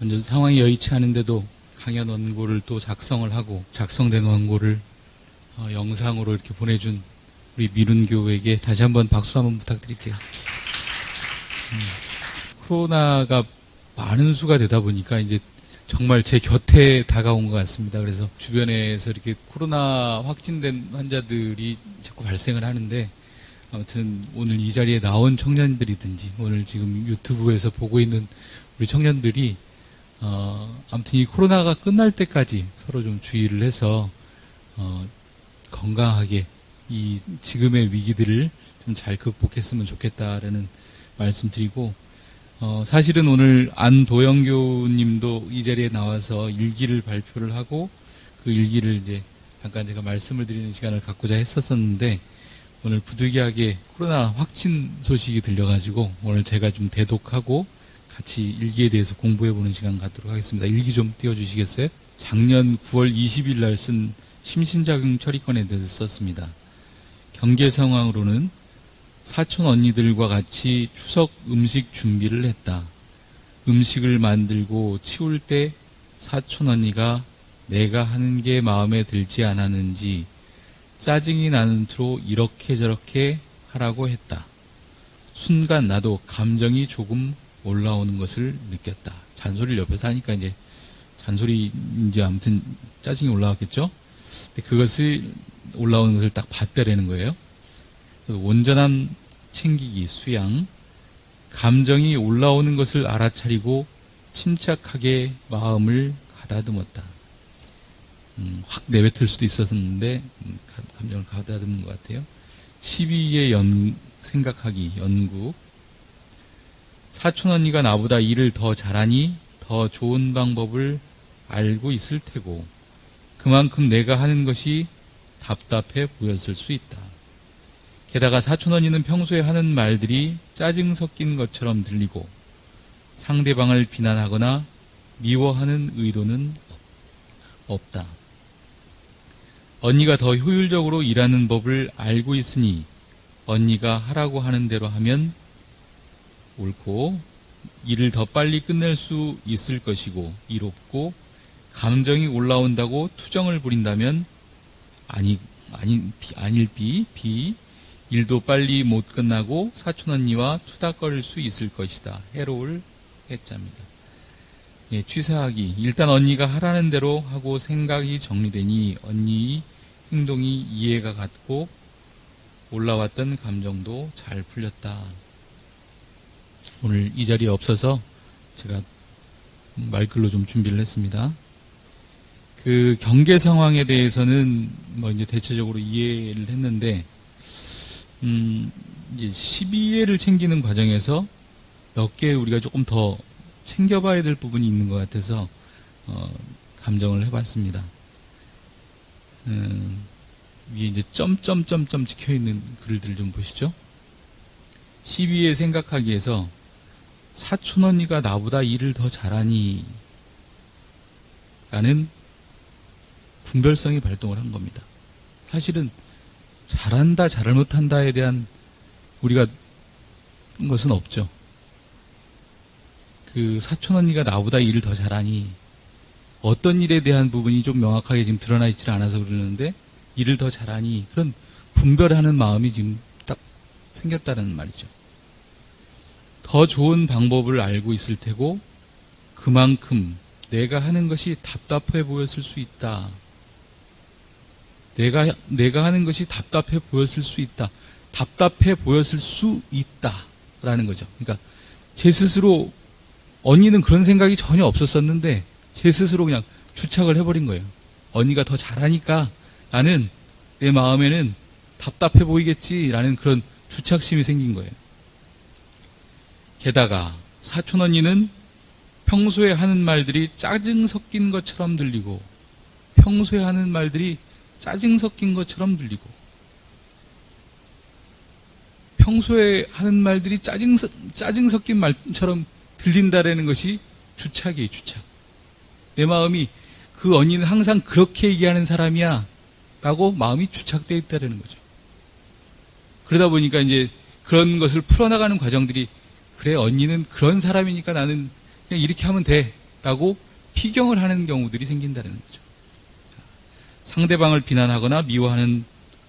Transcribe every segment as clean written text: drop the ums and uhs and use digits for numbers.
먼저 상황이 여의치 않은데도 강연 원고를 또 작성을 하고 작성된 원고를 영상으로 이렇게 보내준 우리 미룬교에게 다시 한번 박수 한번 부탁드릴게요. 코로나가 많은 수가 되다 보니까 이제 정말 제 곁에 다가온 것 같습니다. 그래서 주변에서 이렇게 코로나 확진된 환자들이 자꾸 발생을 하는데 아무튼 오늘 이 자리에 나온 청년들이든지 오늘 지금 유튜브에서 보고 있는 우리 청년들이 아무튼 이 코로나가 끝날 때까지 서로 좀 주의를 해서 건강하게 이 지금의 위기들을 좀 잘 극복했으면 좋겠다라는 말씀드리고 사실은 오늘 안도영 교우님도 이 자리에 나와서 일기를 발표를 하고 그 일기를 이제 잠깐 제가 말씀을 드리는 시간을 갖고자 했었는데 오늘 부득이하게 코로나 확진 소식이 들려가지고 오늘 제가 좀 대독하고 같이 일기에 대해서 공부해보는 시간 갖도록 하겠습니다. 일기 좀 띄워주시겠어요? 작년 9월 20일 날 쓴 심신작용 처리권에 대해서 썼습니다. 경계 상황으로는 사촌 언니들과 같이 추석 음식 준비를 했다. 음식을 만들고 치울 때 사촌 언니가 내가 하는 게 마음에 들지 않았는지 짜증이 나는 투로 이렇게 저렇게 하라고 했다. 순간 나도 감정이 조금 올라오는 것을 느꼈다. 잔소리를 옆에서 하니까 이제 잔소리인지 아무튼 짜증이 올라왔겠죠? 근데 그것을 올라오는 것을 딱 봤다라는 거예요. 온전한 챙기기, 수양, 감정이 올라오는 것을 알아차리고 침착하게 마음을 가다듬었다. 확 내뱉을 수도 있었는데 감정을 가다듬은 것 같아요. 12의 생각하기, 연구. 사촌 언니가 나보다 일을 더 잘하니 더 좋은 방법을 알고 있을 테고 그만큼 내가 하는 것이 답답해 보였을 수 있다. 게다가 사촌 언니는 평소에 하는 말들이 짜증 섞인 것처럼 들리고 상대방을 비난하거나 미워하는 의도는 없다. 언니가 더 효율적으로 일하는 법을 알고 있으니 언니가 하라고 하는 대로 하면 옳고 일을 더 빨리 끝낼 수 있을 것이고 이롭고 감정이 올라온다고 투정을 부린다면 아닐비 일도 빨리 못 끝나고 사촌 언니와 투닥거릴 수 있을 것이다. 해로울 해자입니다. 예, 취사하기. 일단 언니가 하라는 대로 하고 생각이 정리되니 언니의 행동이 이해가 갔고 올라왔던 감정도 잘 풀렸다. 오늘 이 자리에 없어서 제가 말글로 좀 준비를 했습니다. 그 경계 상황에 대해서는 뭐 이제 대체적으로 이해를 했는데 이제 12회를 챙기는 과정에서 몇 개 우리가 조금 더 챙겨봐야 될 부분이 있는 것 같아서 감정을 해봤습니다. 위에 이제 점점점점 찍혀있는 글들 좀 보시죠. 12회 생각하기에서 사촌 언니가 나보다 일을 더 잘하니 라는 분별성이 발동을 한 겁니다. 사실은 잘한다, 잘 못한다에 대한 우리가 것은 없죠. 그 사촌 언니가 나보다 일을 더 잘하니 어떤 일에 대한 부분이 좀 명확하게 지금 드러나 있지 않아서 그러는데 일을 더 잘하니 그런 분별하는 마음이 지금 딱 생겼다는 말이죠. 더 좋은 방법을 알고 있을 테고 그만큼 내가 하는 것이 답답해 보였을 수 있다. 내가 하는 것이 답답해 보였을 수 있다. 답답해 보였을 수 있다라는 거죠. 그러니까 제 스스로 언니는 그런 생각이 전혀 없었었는데 제 스스로 그냥 주착을 해버린 거예요. 언니가 더 잘하니까 나는 내 마음에는 답답해 보이겠지라는 그런 주착심이 생긴 거예요. 게다가 사촌 언니는 평소에 하는 말들이 짜증 섞인 것처럼 들리고 평소에 하는 말들이 짜증 섞인 것처럼 들리고 평소에 하는 말들이 짜증 섞인 말처럼 들린다라는 것이 주착이에요. 주착. 내 마음이 그 언니는 항상 그렇게 얘기하는 사람이야 라고 마음이 주착되어 있다는 거죠. 그러다 보니까 이제 그런 것을 풀어나가는 과정들이 그래 언니는 그런 사람이니까 나는 그냥 이렇게 하면 돼 라고 피경을 하는 경우들이 생긴다는 거죠. 상대방을 비난하거나 미워하는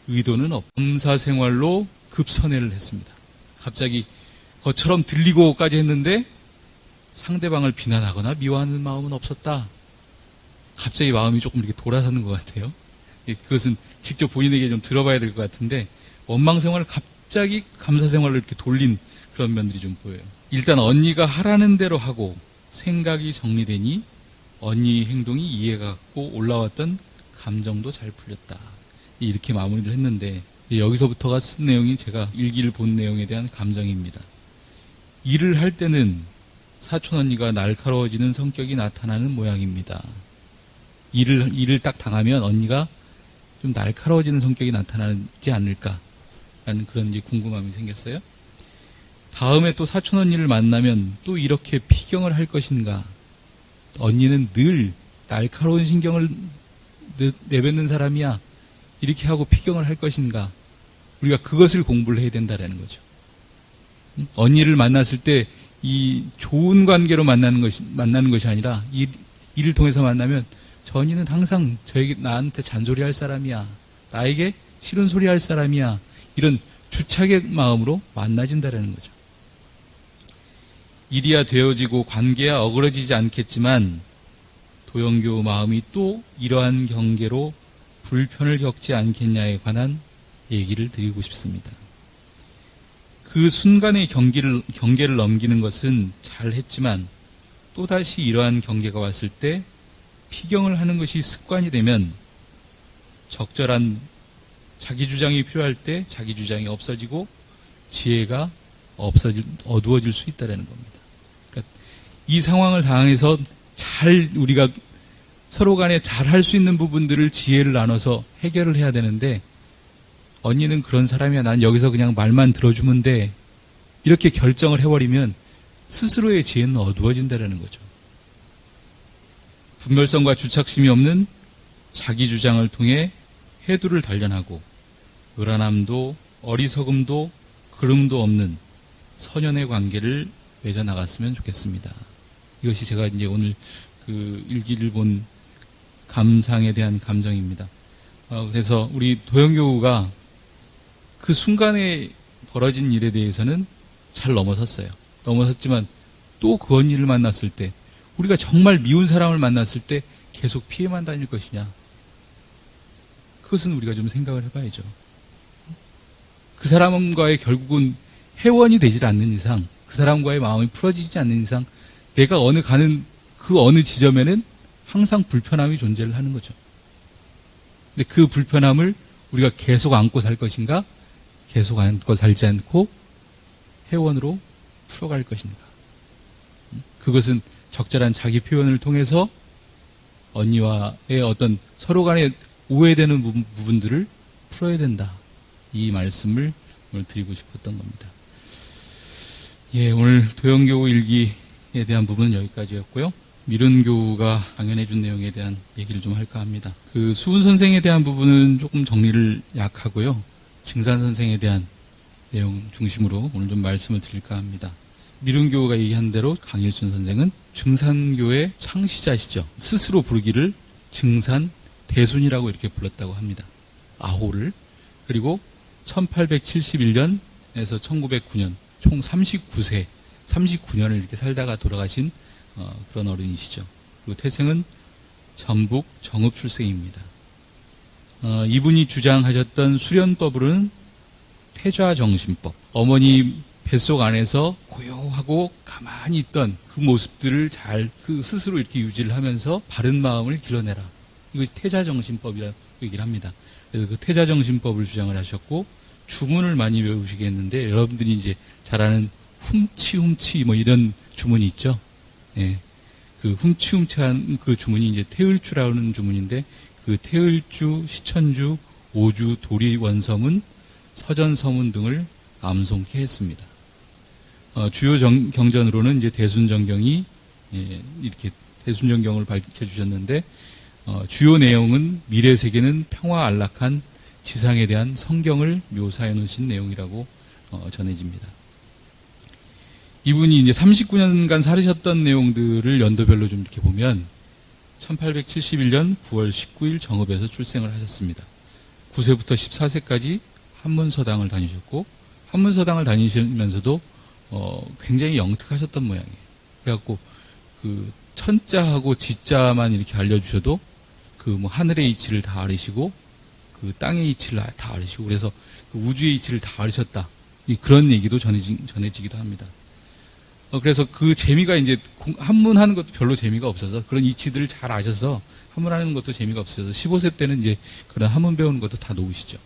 의도는 검사 생활로 급선회를 했습니다. 갑자기 것처럼 들리고까지 했는데 상대방을 비난하거나 미워하는 마음은 없었다. 갑자기 마음이 조금 이렇게 돌아서는 것 같아요. 그것은 직접 본인에게 좀 들어봐야 될 것 같은데 원망 생활을 갑자기 감사 생활로 이렇게 돌린 그런 면들이 좀 보여요. 일단 언니가 하라는 대로 하고 생각이 정리되니 언니 행동이 이해가 갔고 올라왔던 감정도 잘 풀렸다. 이렇게 마무리를 했는데 여기서부터가 쓴 내용이 제가 일기를 본 내용에 대한 감정입니다. 일을 할 때는 사촌 언니가 날카로워지는 성격이 나타나는 모양입니다. 일을 딱 당하면 언니가 좀 날카로워지는 성격이 나타나지 않을까라는 그런 이제 궁금함이 생겼어요. 다음에 또 사촌 언니를 만나면 또 이렇게 피경을 할 것인가? 언니는 늘 날카로운 신경을 내뱉는 사람이야. 이렇게 하고 피경을 할 것인가? 우리가 그것을 공부를 해야 된다라는 거죠. 언니를 만났을 때 이 좋은 관계로 만나는 것이 아니라 일을 통해서 만나면 저 언니는 항상 나한테 잔소리할 사람이야. 나에게 싫은 소리 할 사람이야. 이런 주착의 마음으로 만나진다라는 거죠. 일이야 되어지고 관계야 어그러지지 않겠지만 도영교 마음이 또 이러한 경계로 불편을 겪지 않겠냐에 관한 얘기를 드리고 싶습니다. 그 순간의 경계를 넘기는 것은 잘했지만 또다시 이러한 경계가 왔을 때 피경을 하는 것이 습관이 되면 적절한 자기 주장이 필요할 때 자기 주장이 없어지고 지혜가 어두워질 수 있다는 겁니다. 그러니까 이 상황을 당해서 우리가 서로 간에 잘 할 수 있는 부분들을 지혜를 나눠서 해결을 해야 되는데 언니는 그런 사람이야. 난 여기서 그냥 말만 들어주면 돼. 이렇게 결정을 해버리면 스스로의 지혜는 어두워진다는 거죠. 분별성과 주착심이 없는 자기 주장을 통해 해두를 단련하고 요란함도 어리석음도 그름도 없는 선연의 관계를 맺어나갔으면 좋겠습니다. 이것이 제가 이제 오늘 그 일기를 본 감상에 대한 감정입니다. 그래서 우리 도영교우가 그 순간에 벌어진 일에 대해서는 잘 넘어섰어요. 넘어섰지만 또 그 언니를 만났을 때 우리가 정말 미운 사람을 만났을 때 계속 피해만 다닐 것이냐. 그것은 우리가 좀 생각을 해봐야죠. 그 사람과의 결국은 회원이 되질 않는 이상, 그 사람과의 마음이 풀어지지 않는 이상 내가 가는 그 어느 지점에는 항상 불편함이 존재를 하는 거죠. 근데 그 불편함을 우리가 계속 안고 살 것인가? 계속 안고 살지 않고 회원으로 풀어갈 것인가? 그것은 적절한 자기 표현을 통해서 언니와의 어떤 서로 간에 오해되는 부분들을 풀어야 된다. 이 말씀을 오늘 드리고 싶었던 겁니다. 예, 오늘 도영교우 일기에 대한 부분은 여기까지였고요. 미른교우가 강연해 준 내용에 대한 얘기를 좀 할까 합니다. 그 수훈 선생에 대한 부분은 조금 정리를 약하고요. 증산 선생에 대한 내용 중심으로 오늘 좀 말씀을 드릴까 합니다. 미른교우가 얘기한 대로 강일순 선생은 증산교의 창시자시죠. 스스로 부르기를 증산 대순이라고 이렇게 불렀다고 합니다. 아호를. 그리고 1871년에서 1909년 총 39년을 이렇게 살다가 돌아가신 그런 어른이시죠. 그리고 태생은 전북 정읍 출생입니다. 이분이 주장하셨던 수련법으로는 태좌정신법, 어머니 뱃속 안에서 고요하고 가만히 있던 그 모습들을 그 스스로 이렇게 유지를 하면서 바른 마음을 길러내라. 이것이 태좌정신법이라고 얘기를 합니다. 그래서 그 태좌정신법을 주장을 하셨고, 주문을 많이 외우시겠는데, 여러분들이 이제 잘 아는 훔치 뭐 이런 주문이 있죠. 예. 그 훔치한 그 주문이 이제 태을주라는 주문인데, 그 태을주, 시천주, 오주, 도리, 원서문, 서전서문 등을 암송케 했습니다. 주요 경전으로는 이제 대순정경이 이렇게 대순정경을 밝혀주셨는데, 주요 내용은 미래 세계는 평화 안락한 지상에 대한 성경을 묘사해 놓으신 내용이라고 전해집니다. 이분이 이제 39년간 살으셨던 내용들을 연도별로 좀 이렇게 보면 1871년 9월 19일 정읍에서 출생을 하셨습니다. 9세부터 14세까지 한문서당을 다니셨고 한문서당을 다니시면서도 굉장히 영특하셨던 모양이에요. 그래갖고 그 천자하고 지자만 이렇게 알려주셔도 그 뭐 하늘의 이치를 다 알으시고 그 땅의 이치를 다 알으시고 그래서 그 우주의 이치를 다 알으셨다. 그런 얘기도 전해지기도 합니다. 그래서 그 재미가 이제 한문하는 것도 별로 재미가 없어서 그런 이치들을 잘 아셔서 한문하는 것도 재미가 없어서 15세 때는 이제 그런 한문 배우는 것도 다 놓으시죠.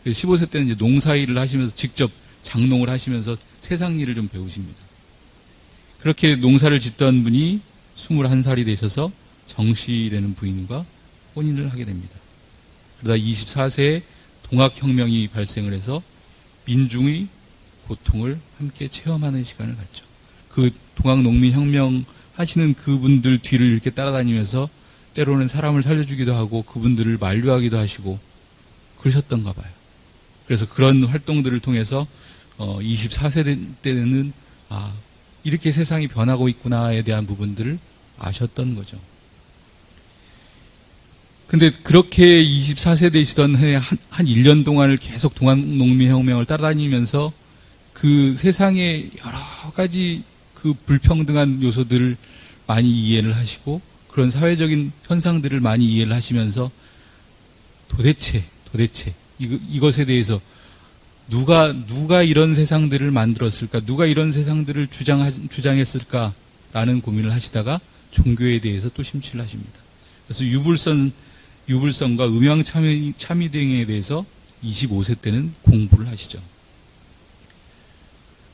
그래서 15세 때는 이제 농사일을 하시면서 직접 장농을 하시면서 세상 일을 좀 배우십니다. 그렇게 농사를 짓던 분이 21살이 되셔서 정씨라는 부인과 혼인을 하게 됩니다. 그러다 24세에 동학혁명이 발생을 해서 민중의 고통을 함께 체험하는 시간을 갖죠. 그 동학농민혁명 하시는 그분들 뒤를 이렇게 따라다니면서 때로는 사람을 살려주기도 하고 그분들을 만류하기도 하시고 그러셨던가 봐요. 그래서 그런 활동들을 통해서 24세 때는 이렇게 세상이 변하고 있구나에 대한 부분들을 아셨던 거죠. 근데 그렇게 24세 되시던 해에 한 1년 동안을 계속 동학농민혁명을 따라다니면서 그 세상의 여러 가지 그 불평등한 요소들을 많이 이해를 하시고 그런 사회적인 현상들을 많이 이해를 하시면서 도대체 이것에 대해서 누가 이런 세상들을 만들었을까? 누가 이런 세상들을 주장했을까라는 고민을 하시다가 종교에 대해서 또 심취를 하십니다. 그래서 유불선과 음양 참의 등에 대해서 25세 때는 공부를 하시죠.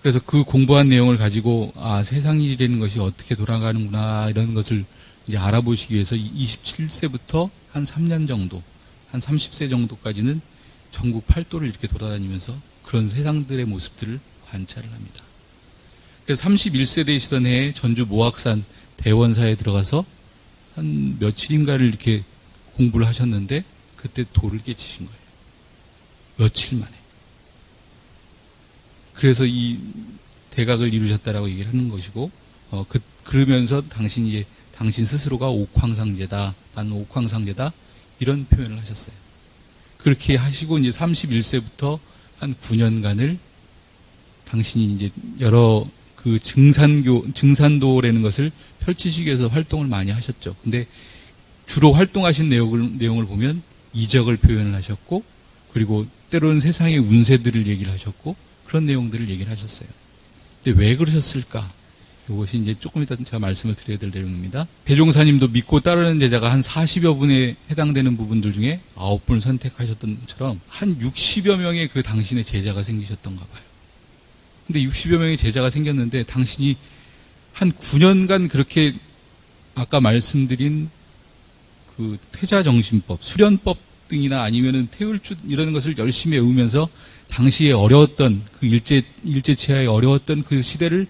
그래서 그 공부한 내용을 가지고 세상 일이라는 것이 어떻게 돌아가는구나 이런 것을 이제 알아보시기 위해서 27세부터 한 3년 정도, 한 30세 정도까지는 전국 팔도를 이렇게 돌아다니면서 그런 세상들의 모습들을 관찰을 합니다. 그래서 31세 되시던 해에 전주 모악산 대원사에 들어가서 한 며칠인가를 이렇게 공부를 하셨는데 그때 돌을 깨치신 거예요. 며칠 만에. 그래서 이 대각을 이루셨다라고 얘기를 하는 것이고, 그러면서 당신 스스로가 옥황상제다, 나는 옥황상제다, 이런 표현을 하셨어요. 그렇게 하시고 이제 31세부터 한 9년간을 당신이 이제 여러 그 증산도라는 것을 펼치시기 위해서 활동을 많이 하셨죠. 근데 주로 활동하신 내용을 보면 이적을 표현을 하셨고, 그리고 때로는 세상의 운세들을 얘기를 하셨고, 그런 내용들을 얘기를 하셨어요. 근데 왜 그러셨을까? 이것이 이제 조금 이따 제가 말씀을 드려야 될 내용입니다. 대종사님도 믿고 따르는 제자가 한 40여 분에 해당되는 부분들 중에 9분을 선택하셨던 것처럼 한 60여 명의 그 당신의 제자가 생기셨던가 봐요. 근데 60여 명의 제자가 생겼는데 당신이 한 9년간 그렇게 아까 말씀드린 그 퇴자정신법, 수련법 등이나 아니면은 태울주 이런 것을 열심히 외우면서 당시에 어려웠던 그 일제치하에 어려웠던 그 시대를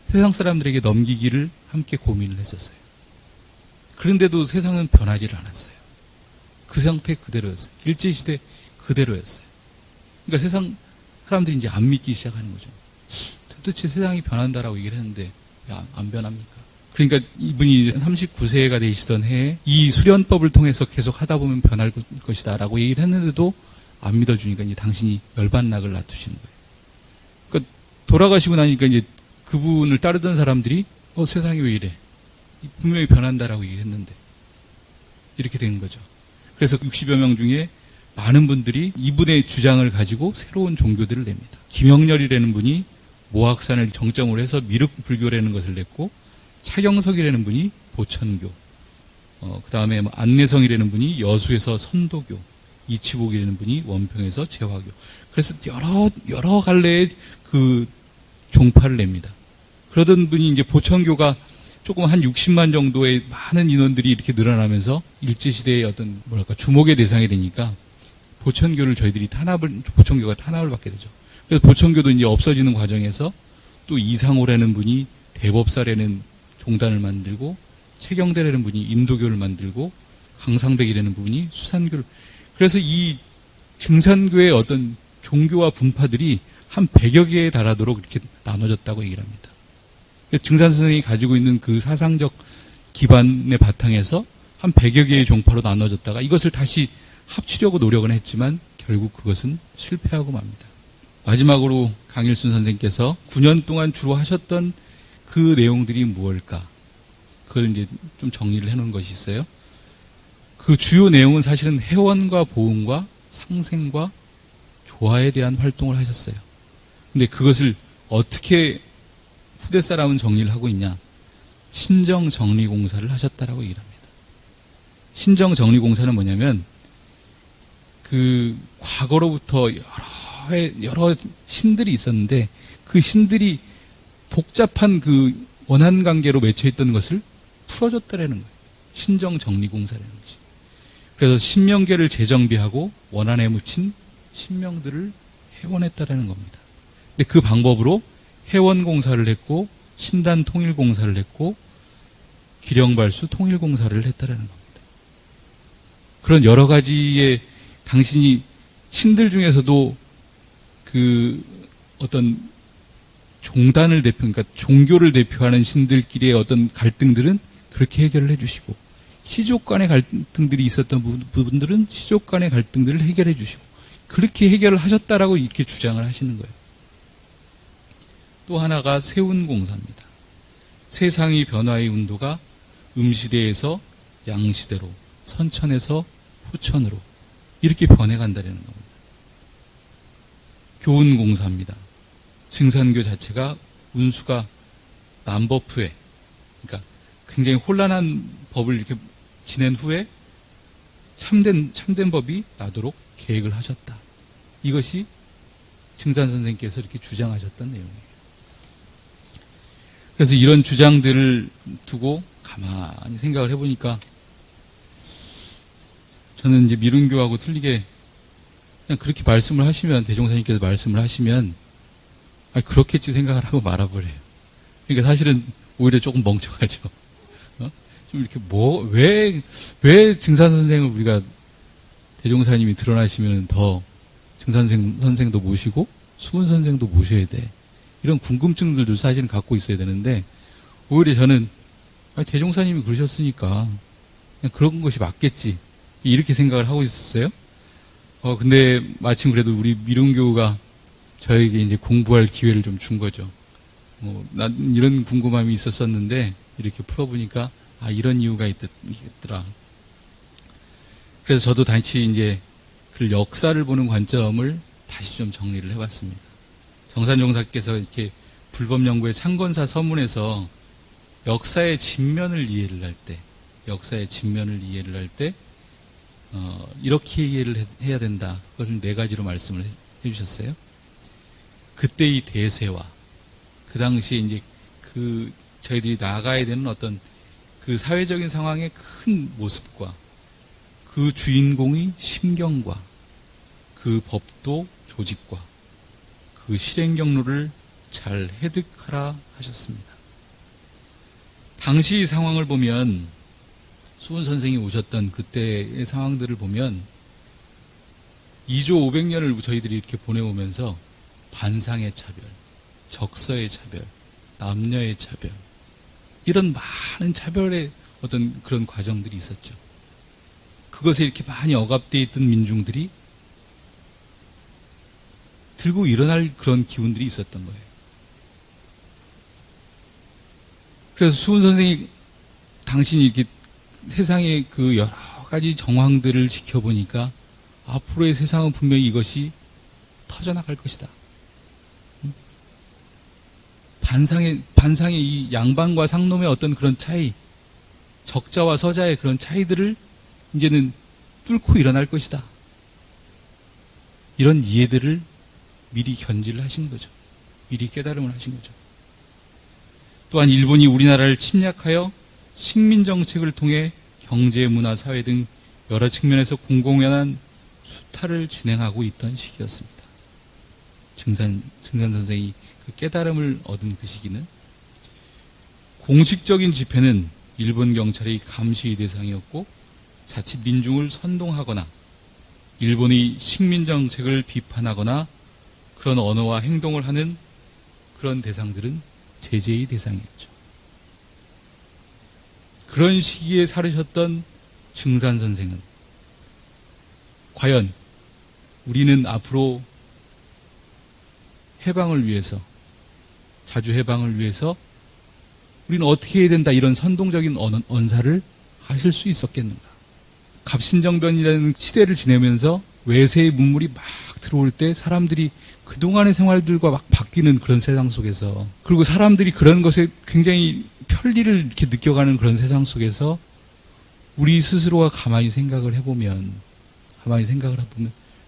세상 사람들에게 넘기기를 함께 고민을 했었어요. 그런데도 세상은 변하지를 않았어요. 그 상태 그대로였어요. 일제시대 그대로였어요. 그러니까 세상 사람들이 이제 안 믿기 시작하는 거죠. 도대체 세상이 변한다라고 얘기를 했는데 왜 안 변합니까? 그러니까 이분이 39세가 되시던 해에 이 수련법을 통해서 계속 하다 보면 변할 것이다 라고 얘기를 했는데도 안 믿어주니까 이제 당신이 열반락을 놔두시는 거예요. 그러니까 돌아가시고 나니까 이제 그분을 따르던 사람들이 세상이 왜 이래? 분명히 변한다라고 얘기했는데 이렇게 된 거죠. 그래서 60여 명 중에 많은 분들이 이분의 주장을 가지고 새로운 종교들을 냅니다. 김영렬이라는 분이 모악산을 정점으로 해서 미륵불교라는 것을 냈고, 차경석이라는 분이 보천교, 그 다음에 안내성이라는 분이 여수에서 선도교, 이치복이라는 분이 원평에서 재화교. 그래서 여러 갈래의 그 종파를 냅니다. 그러던 분이 이제 보천교가 조금 한 60만 정도의 많은 인원들이 이렇게 늘어나면서 일제시대의 어떤 주목의 대상이 되니까 보천교를 보천교가 탄압을 받게 되죠. 그래서 보천교도 이제 없어지는 과정에서 또 이상호라는 분이 대법사라는 종단을 만들고, 최경대라는 분이 인도교를 만들고, 강상백이라는 분이 수산교를. 그래서 이 증산교의 어떤 종교와 분파들이 한 100여 개에 달하도록 이렇게 나눠졌다고 얘기를 합니다. 증산 선생이 가지고 있는 그 사상적 기반의 바탕에서 한 100여 개의 종파로 나눠졌다가 이것을 다시 합치려고 노력은 했지만 결국 그것은 실패하고 맙니다. 마지막으로 강일순 선생께서 9년 동안 주로 하셨던 그 내용들이 무엇일까? 그걸 이제 좀 정리를 해놓은 것이 있어요. 그 주요 내용은 사실은 회원과 보훈과 상생과 조화에 대한 활동을 하셨어요. 근데 그것을 어떻게 후대 사람은 정리를 하고 있냐? 신정정리공사를 하셨다라고 얘기를 합니다. 신정정리공사는 뭐냐면 그 과거로부터 여러 신들이 있었는데 그 신들이 복잡한 그 원한관계로 맺혀있던 것을 풀어줬다라는 거예요. 신정정리공사라는 것이. 그래서 신명계를 재정비하고 원한에 묻힌 신명들을 회원했다라는 겁니다. 근데 그 방법으로 회원공사를 했고 신단통일공사를 했고 기령발수 통일공사를 했다라는 겁니다. 그런 여러 가지의 당신이 신들 중에서도 그 어떤 종단을 그러니까 종교를 대표하는 신들끼리의 어떤 갈등들은 그렇게 해결을 해주시고 시족 간의 갈등들이 있었던 부분들은 시족 간의 갈등들을 해결해 주시고 그렇게 해결을 하셨다라고 이렇게 주장을 하시는 거예요. 또 하나가 세운공사입니다. 세상의 변화의 운도가 음시대에서 양시대로 선천에서 후천으로 이렇게 변해간다는 겁니다. 교훈공사입니다. 증산교 자체가 운수가 남법 후에 그러니까 굉장히 혼란한 법을 이렇게 지낸 후에 참된 법이 나도록 계획을 하셨다. 이것이 증산 선생님께서 이렇게 주장하셨던 내용이에요. 그래서 이런 주장들을 두고 가만히 생각을 해보니까 저는 이제 미룬교하고 틀리게 그냥 그렇게 말씀을 하시면 대종사님께서 말씀을 하시면 그렇겠지 생각을 하고 말아버려요. 그러니까 사실은 오히려 조금 멍청하죠. 좀 이렇게 왜 증산 선생을 우리가 대종사님이 드러나시면 더 증산 선생도 모시고 수은 선생도 모셔야 돼. 이런 궁금증들도 사실은 갖고 있어야 되는데 오히려 저는 대종사님이 그러셨으니까 그냥 그런 것이 맞겠지 이렇게 생각을 하고 있었어요. 근데 마침 그래도 우리 미룬교가 저에게 이제 공부할 기회를 좀 준 거죠. 난 이런 궁금함이 있었었는데 이렇게 풀어보니까 이런 이유가 있더라. 그래서 저도 다시 이제 그 역사를 보는 관점을 다시 좀 정리를 해봤습니다. 정산종사께서 이렇게 불법연구의 창건사 서문에서 역사의 진면을 이해를 할 때, 이렇게 이해를 해야 된다. 그걸 4가지로 말씀을 해주셨어요. 그때의 대세와, 그 당시에 이제 저희들이 나가야 되는 어떤 그 사회적인 상황의 큰 모습과, 그 주인공의 심경과, 그 법도 조직과, 그 실행 경로를 잘 해득하라 하셨습니다. 당시 상황을 보면 수은 선생이 오셨던 그때의 상황들을 보면 2조 500년을 저희들이 이렇게 보내오면서 반상의 차별, 적서의 차별, 남녀의 차별 이런 많은 차별의 어떤 그런 과정들이 있었죠. 그것에 이렇게 많이 억압되어 있던 민중들이 들고 일어날 그런 기운들이 있었던 거예요. 그래서 수은 선생이 당신이 이렇게 세상의 그 여러 가지 정황들을 지켜보니까 앞으로의 세상은 분명히 이것이 터져나갈 것이다. 반상의 이 양반과 상놈의 어떤 그런 차이, 적자와 서자의 그런 차이들을 이제는 뚫고 일어날 것이다. 이런 이해들을 미리 견지를 하신 거죠. 미리 깨달음을 하신 거죠. 또한 일본이 우리나라를 침략하여 식민정책을 통해 경제, 문화, 사회 등 여러 측면에서 공공연한 수탈을 진행하고 있던 시기였습니다. 증산 선생이 그 깨달음을 얻은 그 시기는 공식적인 집회는 일본 경찰의 감시의 대상이었고 자칫 민중을 선동하거나 일본의 식민정책을 비판하거나 그런 언어와 행동을 하는 그런 대상들은 제재의 대상이었죠. 그런 시기에 살으셨던 증산 선생은 과연 우리는 앞으로 해방을 위해서, 자주 해방을 위해서 우리는 어떻게 해야 된다, 이런 선동적인 언사를 하실 수 있었겠는가? 갑신정변이라는 시대를 지내면서 외세의 문물이 막 들어올 때 사람들이 그동안의 생활들과 막 바뀌는 그런 세상 속에서, 그리고 사람들이 그런 것에 굉장히 편리를 이렇게 느껴가는 그런 세상 속에서 우리 스스로가 가만히 생각을 해보면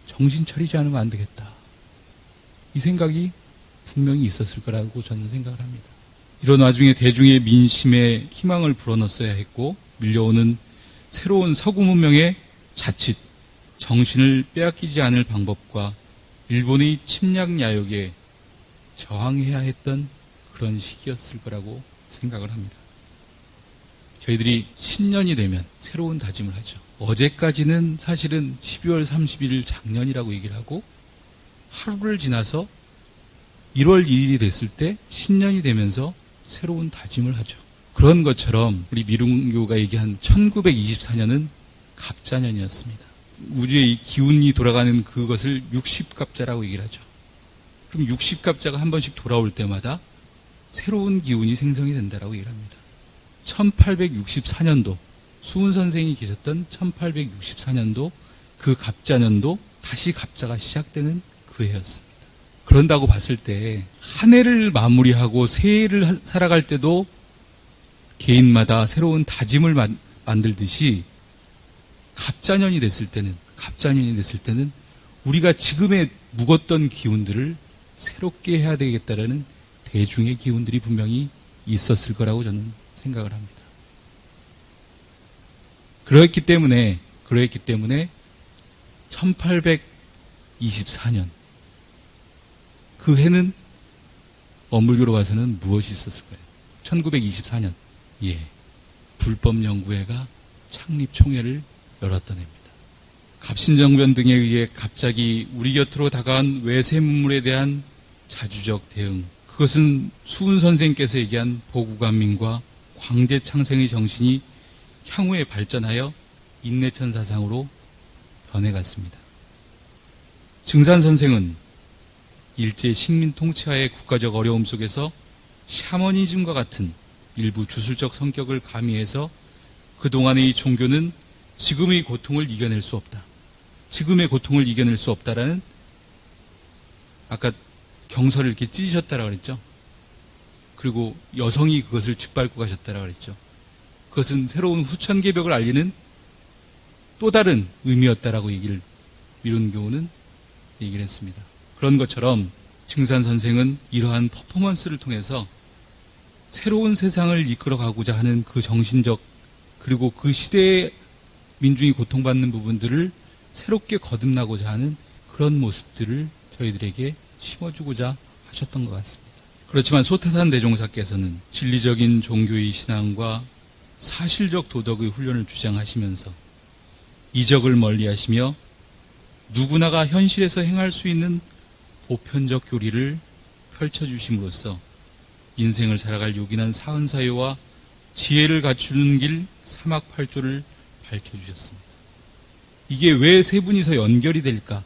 정신 차리지 않으면 안 되겠다, 이 생각이 분명히 있었을 거라고 저는 생각을 합니다. 이런 와중에 대중의 민심에 희망을 불어넣었어야 했고, 밀려오는 새로운 서구 문명의 자칫 정신을 빼앗기지 않을 방법과 일본의 침략 야욕에 저항해야 했던 그런 시기였을 거라고 생각을 합니다. 저희들이 신년이 되면 새로운 다짐을 하죠. 어제까지는 사실은 12월 31일 작년이라고 얘기를 하고, 하루를 지나서 1월 1일이 됐을 때 신년이 되면서 새로운 다짐을 하죠. 그런 것처럼 우리 미륵교가 얘기한 1924년은 갑자년이었습니다. 우주의 기운이 돌아가는 그것을 60갑자라고 얘기를 하죠. 그럼 60갑자가 한 번씩 돌아올 때마다 새로운 기운이 생성이 된다라고 얘기를 합니다. 1864년도, 수훈 선생이 계셨던 1864년도 그 갑자년도 다시 갑자가 시작되는 그 해였습니다. 그런다고 봤을 때 한 해를 마무리하고 새해를 살아갈 때도 개인마다 새로운 다짐을 만들듯이 갑자년이 됐을 때는 우리가 지금의 묵었던 기운들을 새롭게 해야 되겠다라는 대중의 기운들이 분명히 있었을 거라고 저는 생각을 합니다. 그랬기 때문에 1824년 그 해는 원불교로 봐서는 무엇이 있었을까요? 1924년 불법연구회가 창립총회를 열었던 해입니다. 갑신정변 등에 의해 갑자기 우리 곁으로 다가온 외세 문물에 대한 자주적 대응, 그것은 수훈 선생께서 얘기한 보구간민과 광제창생의 정신이 향후에 발전하여 인내천 사상으로 변해갔습니다. 증산 선생은 일제 식민 통치하의 국가적 어려움 속에서 샤머니즘과 같은 일부 주술적 성격을 가미해서 그동안의 이 종교는 지금의 고통을 이겨낼 수 없다. 지금의 고통을 이겨낼 수 없다라는, 아까 경서를 이렇게 찢으셨다라고 그랬죠. 그리고 여성이 그것을 짓밟고 가셨다라고 그랬죠. 그것은 새로운 후천개벽을 알리는 또 다른 의미였다라고 미룬교는 얘기를 했습니다. 그런 것처럼 증산 선생은 이러한 퍼포먼스를 통해서 새로운 세상을 이끌어가고자 하는 그 정신적, 그리고 그 시대의 민중이 고통받는 부분들을 새롭게 거듭나고자 하는 그런 모습들을 저희들에게 심어주고자 하셨던 것 같습니다. 그렇지만 소태산 대종사께서는 진리적인 종교의 신앙과 사실적 도덕의 훈련을 주장하시면서 이적을 멀리하시며 누구나가 현실에서 행할 수 있는 보편적 교리를 펼쳐주심으로써 인생을 살아갈 요긴한 사은사유와 지혜를 갖추는 길 사막팔조를 밝혀주셨습니다. 이게 왜 세 분이서 연결이 될까?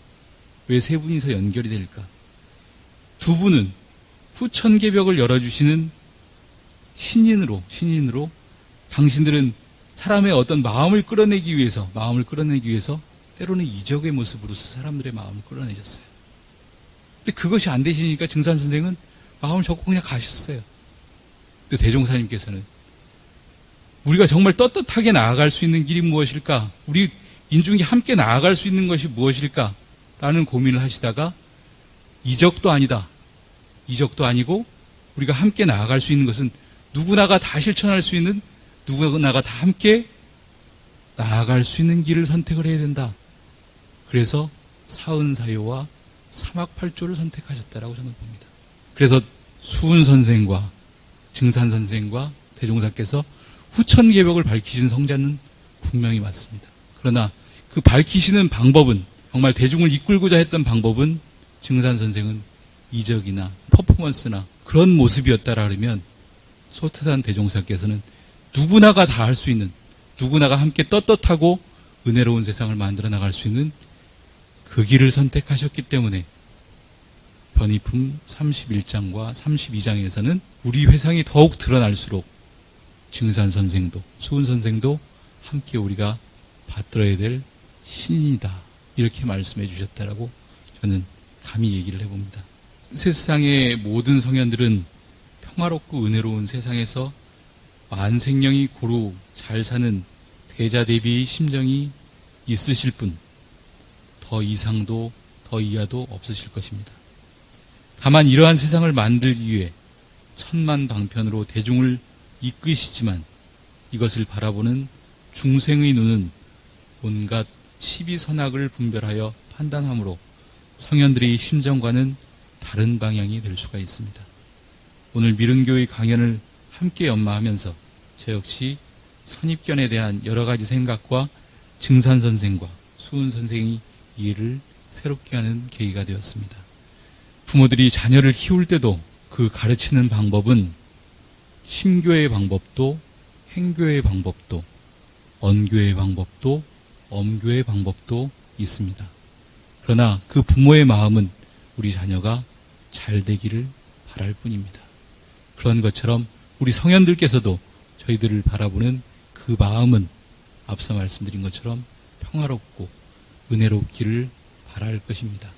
두 분은 후천개벽을 열어주시는 신인으로 당신들은 사람의 어떤 마음을 끌어내기 위해서 때로는 이적의 모습으로서 사람들의 마음을 끌어내셨어요. 근데 그것이 안 되시니까 증산 선생은 마음을 접고 그냥 가셨어요. 근데 대종사님께서는 우리가 정말 떳떳하게 나아갈 수 있는 길이 무엇일까? 우리 인중이 함께 나아갈 수 있는 것이 무엇일까? 라는 고민을 하시다가 이적도 아니고 우리가 함께 나아갈 수 있는 것은 누구나가 다 실천할 수 있는, 누구나가 다 함께 나아갈 수 있는 길을 선택을 해야 된다. 그래서 사은사요와 사막팔조를 선택하셨다라고 저는 봅니다. 그래서 수훈 선생과 증산 선생과 대종사께서 후천개벽을 밝히신 성자는 분명히 맞습니다. 그러나 그 밝히시는 방법은, 정말 대중을 이끌고자 했던 방법은 증산 선생은 이적이나 퍼포먼스나 그런 모습이었다라 그러면 소태산 대종사께서는 누구나가 다 할 수 있는, 누구나가 함께 떳떳하고 은혜로운 세상을 만들어 나갈 수 있는 그 길을 선택하셨기 때문에 변이품 31장과 32장에서는 우리 회상이 더욱 드러날수록 증산 선생도 수은 선생도 함께 우리가 받들어야 될 신인이다, 이렇게 말씀해 주셨다라고 저는 감히 얘기를 해봅니다. 세상의 모든 성현들은 평화롭고 은혜로운 세상에서 만생령이 고루 잘 사는 대자 대비의 심정이 있으실 분, 더 이상도 더 이하도 없으실 것입니다. 다만 이러한 세상을 만들기 위해 천만방편으로 대중을 이끄시지만 이것을 바라보는 중생의 눈은 온갖 시비선악을 분별하여 판단하므로 성현들의 심정과는 다른 방향이 될 수가 있습니다. 오늘 미른교의 강연을 함께 연마하면서 저 역시 선입견에 대한 여러 가지 생각과 증산 선생과 수은 선생의 이해를 새롭게 하는 계기가 되었습니다. 부모들이 자녀를 키울 때도 그 가르치는 방법은 심교의 방법도 행교의 방법도 언교의 방법도 엄교의 방법도 있습니다. 그러나 그 부모의 마음은 우리 자녀가 잘 되기를 바랄 뿐입니다. 그런 것처럼 우리 성현들께서도 저희들을 바라보는 그 마음은 앞서 말씀드린 것처럼 평화롭고 은혜롭기를 바랄 것입니다.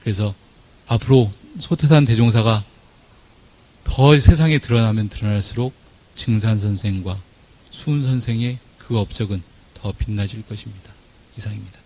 그래서 앞으로 소태산 대종사가 더 세상에 드러나면 드러날수록 증산 선생과 수은 선생의 그 업적은 더 빛나질 것입니다. 이상입니다.